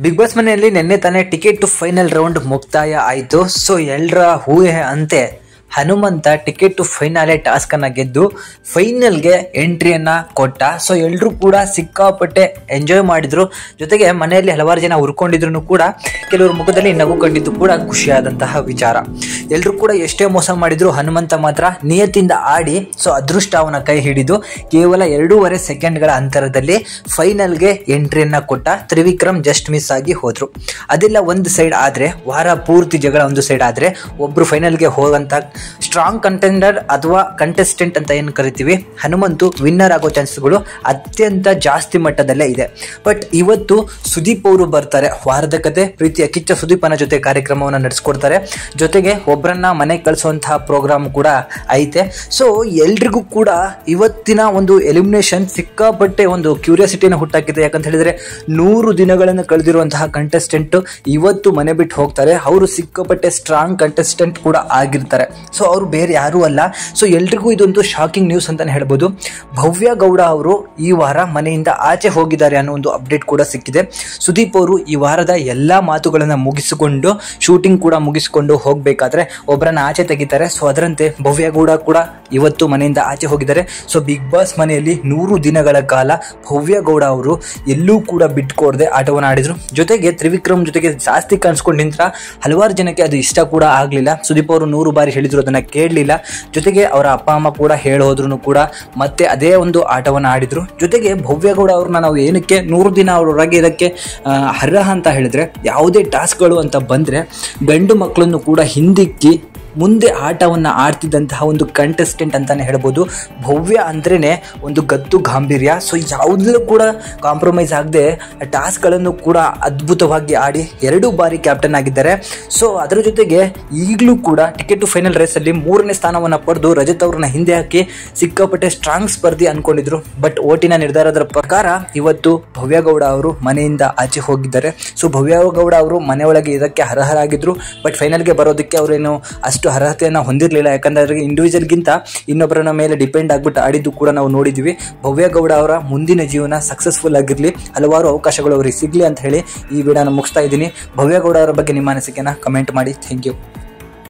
Big boss ಮನೆಯಲ್ಲಿ ನಿನ್ನೆ ತಾನೇ ಟಿಕೆಟ್ ಟು ಫೈನಲ್ ರೌಂಡ್ ಮುಕ್ತಾಯ ಆಯಿತು. ಸೊ ಎಲ್ಲರ ಊಹೆ ಅಂತೆ Hanumantha ticket to final task ಅನ್ನ ಗೆದ್ದು ಫೈನಲ್ಗೆ ಎಂಟ್ರಿಯನ್ನ ಕೊಟ್ಟ. ಸೊ ಎಲ್ಲರೂ ಕೂಡ ಸಿಕ್ಕಾಪಟ್ಟೆ ಎಂಜಾಯ್ ಮಾಡಿದ್ರು. ಜೊತೆಗೆ ಮನೆಯಲ್ಲಿ ಹಲವಾರು ಜನ ಹುರ್ಕೊಂಡಿದ್ರು ಕೂಡ ಕೆಲವರು ಮುಖದಲ್ಲಿ ನಗು ಕಂಡಿದ್ದು ಕೂಡ ಖುಷಿಯಾದಂತಹ ವಿಚಾರ. ಎಲ್ಲರೂ ಕೂಡ ಎಷ್ಟೇ ಮೋಸ ಮಾಡಿದ್ರು ಹನುಮಂತ ಮಾತ್ರ ನಿಯತ್ತಿಂದ ಆಡಿ ಸೊ ಅದೃಷ್ಟ ಅವನ ಕೈ ಹಿಡಿದು ಕೇವಲ 2.5 ಸೆಕೆಂಡ್ಗಳ ಅಂತರದಲ್ಲಿ ಫೈನಲ್ಗೆ ಎಂಟ್ರಿಯನ್ನ ಕೊಟ್ಟ. ತ್ರಿವಿಕ್ರಮ್ ಜಸ್ಟ್ ಮಿಸ್ ಆಗಿ ಹೋದ್ರು. ಅದೆಲ್ಲ ಒಂದು ಸೈಡ್ ಆದ್ರೆ, ವಾರ ಪೂರ್ತಿ ಜಗಳ ಒಂದು ಸೈಡ್ ಆದ್ರೆ, ಒಬ್ರು ಫೈನಲ್ಗೆ ಹೋಗಂತ ಸ್ಟ್ರಾಂಗ್ ಕಂಟೆಂಡರ್ ಅಥವಾ ಕಂಟೆಸ್ಟೆಂಟ್ ಅಂತ ಏನು ಕರಿತೀವಿ, ಹನುಮಂತು ವಿನ್ನರ್ ಆಗೋ ಚಾನ್ಸ್ಗಳು ಅತ್ಯಂತ ಜಾಸ್ತಿ ಮಟ್ಟದಲ್ಲೇ ಇದೆ. ಬಟ್ ಇವತ್ತು ಸುದೀಪ್ ಅವರು ಬರ್ತಾರೆ. ವಾರದ ಕತೆ ಪ್ರೀತಿಯ ಕಿಚ್ಚ ಸುದೀಪನ ಜೊತೆ ಕಾರ್ಯಕ್ರಮವನ್ನು ನಡೆಸ್ಕೊಡ್ತಾರೆ. ಜೊತೆಗೆ ಒಬ್ಬರನ್ನ ಮನೆಗೆ ಕಳಿಸುವಂತಹ ಪ್ರೋಗ್ರಾಮ್ ಕೂಡ ಐತೆ. ಸೊ ಎಲ್ರಿಗೂ ಕೂಡ ಇವತ್ತಿನ ಒಂದು ಎಲಿಮಿನೇಷನ್ ಸಿಕ್ಕಾಪಟ್ಟೆ ಒಂದು ಕ್ಯೂರಿಯಾಸಿಟಿನ ಹುಟ್ಟಾಕಿದೆ. ಯಾಕಂತ ಹೇಳಿದ್ರೆ 100 ದಿನಗಳನ್ನು ಕಳೆದಿರುವಂತಹ ಕಂಟೆಸ್ಟೆಂಟ್ ಇವತ್ತು ಮನೆ ಬಿಟ್ಟು ಹೋಗ್ತಾರೆ. ಅವರು ಸಿಕ್ಕಾಪಟ್ಟೆ ಸ್ಟ್ರಾಂಗ್ ಕಂಟೆಸ್ಟೆಂಟ್ ಕೂಡ ಆಗಿರ್ತಾರೆ. ಸೊ ಅವರು ಬೇರೆ ಯಾರೂ ಅಲ್ಲ. ಸೊ ಎಲ್ರಿಗೂ ಇದೊಂದು ಶಾಕಿಂಗ್ ನ್ಯೂಸ್ ಅಂತಾನೆ ಹೇಳ್ಬೋದು. ಭವ್ಯ ಗೌಡ ಅವರು ಈ ವಾರ ಮನೆಯಿಂದ ಆಚೆ ಹೋಗಿದ್ದಾರೆ ಅನ್ನೋ ಒಂದು ಅಪ್ಡೇಟ್ ಕೂಡ ಸಿಕ್ಕಿದೆ. ಸುದೀಪ್ ಅವರು ಈ ವಾರದ ಎಲ್ಲಾ ಮಾತುಗಳನ್ನ ಮುಗಿಸಿಕೊಂಡು ಶೂಟಿಂಗ್ ಕೂಡ ಮುಗಿಸಿಕೊಂಡು ಹೋಗ್ಬೇಕಾದ್ರೆ ಒಬ್ಬರನ್ನ ಆಚೆ ತೆಗಿತಾರೆ. ಸೊ ಅದರಂತೆ ಭವ್ಯ ಗೌಡ ಕೂಡ ಇವತ್ತು ಮನೆಯಿಂದ ಆಚೆ ಹೋಗಿದ್ದಾರೆ. ಸೊ ಬಿಗ್ ಬಾಸ್ ಮನೆಯಲ್ಲಿ 100 ದಿನಗಳ ಕಾಲ ಭವ್ಯ ಗೌಡ ಅವರು ಎಲ್ಲೂ ಕೂಡ ಬಿಟ್ಕೊಡದೆ ಆಟವನ್ನು ಆಡಿದ್ರು. ಜೊತೆಗೆ ತ್ರಿವಿಕ್ರಮ್ ಜೊತೆಗೆ ಜಾಸ್ತಿ ಕಾಣಿಸ್ಕೊಂಡು ನಿಂತ್ರ ಹಲವಾರು ಜನಕ್ಕೆ ಅದು ಇಷ್ಟ ಕೂಡ ಆಗ್ಲಿಲ್ಲ. ಸುದೀಪ್ ಅವರು 100 ಬಾರಿ ಹೇಳಿದ್ರು, ಅದನ್ನ ಕೇಳಲಿಲ್ಲ. ಜೊತೆಗೆ ಅವರ ಅಪ್ಪ ಅಮ್ಮ ಕೂಡ ಹೇಳೋದ್ರು ಕೂಡ ಮತ್ತೆ ಅದೇ ಒಂದು ಆಟವನ್ನು ಆಡಿದ್ರು. ಜೊತೆಗೆ ಭವ್ಯಗೌಡ ಅವ್ರನ್ನ ನಾವು ಏನಕ್ಕೆ 100 ದಿನ ಅವರೊಳಗೆ ಇದಕ್ಕೆ ಅರ್ಹ ಅಂತ ಹೇಳಿದ್ರೆ, ಯಾವುದೇ ಟಾಸ್ಕ್ಗಳು ಅಂತ ಬಂದ್ರೆ ಗಂಡು ಮಕ್ಕಳನ್ನು ಕೂಡ ಹಿಂದಿಕ್ಕಿ ಮುಂದೆ ಆಟವನ್ನ ಆಡ್ತಿದ್ದಂತಹ ಒಂದು ಕಂಟೆಸ್ಟೆಂಟ್ ಅಂತಾನೆ ಹೇಳ್ಬೋದು. ಭವ್ಯ ಅಂದ್ರೇನೆ ಒಂದು ಗತ್ತು ಗಾಂಭೀರ್ಯ. ಸೊ ಯಾವುದಲ್ಲೂ ಕೂಡ ಕಾಂಪ್ರಮೈಸ್ ಆಗದೆ ಟಾಸ್ಕ್ಗಳನ್ನು ಕೂಡ ಅದ್ಭುತವಾಗಿ ಆಡಿ 2 ಬಾರಿ ಕ್ಯಾಪ್ಟನ್ ಆಗಿದ್ದಾರೆ. ಸೊ ಅದರ ಜೊತೆಗೆ ಈಗಲೂ ಕೂಡ ಟಿಕೆಟ್ ಟು ಫೈನಲ್ ರೇಸಲ್ಲಿ 3ನೇ ಸ್ಥಾನವನ್ನು ಪಡೆದು ರಜತ್ ಅವ್ರನ್ನ ಹಿಂದೆ ಹಾಕಿ ಸಿಕ್ಕಾಪಟ್ಟೆ ಸ್ಟ್ರಾಂಗ್ ಸ್ಪರ್ಧಿ ಅನ್ಕೊಂಡಿದ್ರು. ಬಟ್ ಓಟಿನ ನಿರ್ಧಾರದ ಪ್ರಕಾರ ಇವತ್ತು ಭವ್ಯಗೌಡ ಅವರು ಮನೆಯಿಂದ ಆಚೆ ಹೋಗಿದ್ದಾರೆ. ಸೊ ಭವ್ಯಗೌಡ ಅವರು ಮನೆಯೊಳಗೆ ಇದಕ್ಕೆ ಅರ್ಹರಾಗಿದ್ರು. ಬಟ್ ಫೈನಲ್ಗೆ ಬರೋದಕ್ಕೆ ಅವರೇನು ಅಷ್ಟು ಅರ್ಹತೆಯನ್ನು ಹೊಂದಿರಲಿಲ್ಲ. ಯಾಕಂದ್ರೆ ಇಂಡಿವಿಜುವಲ್ಗಿಂತ ಇನ್ನೊಬ್ಬರನ್ನ ಮೇಲೆ ಡಿಪೆಂಡ್ ಆಗ್ಬಿಟ್ಟು ಆಡಿದ್ದು ಕೂಡ ನಾವು ನೋಡಿದ್ವಿ. ಭವ್ಯಗೌಡ ಅವರ ಮುಂದಿನ ಜೀವನ ಸಕ್ಸಸ್ಫುಲ್ ಆಗಿರಲಿ, ಹಲವಾರು ಅವಕಾಶಗಳು ಅವರಿಗೆ ಸಿಗಲಿ ಅಂತ ಹೇಳಿ ಈ ವಿಡಿಯೋನ ಮುಗಿಸ್ತಾ ಇದ್ದೀನಿ. ಭವ್ಯಗೌಡ ಅವರ ಬಗ್ಗೆ ನಿಮ್ಮ ಅನಿಸಿಕೆನ ಕಮೆಂಟ್ ಮಾಡಿ. Thank you.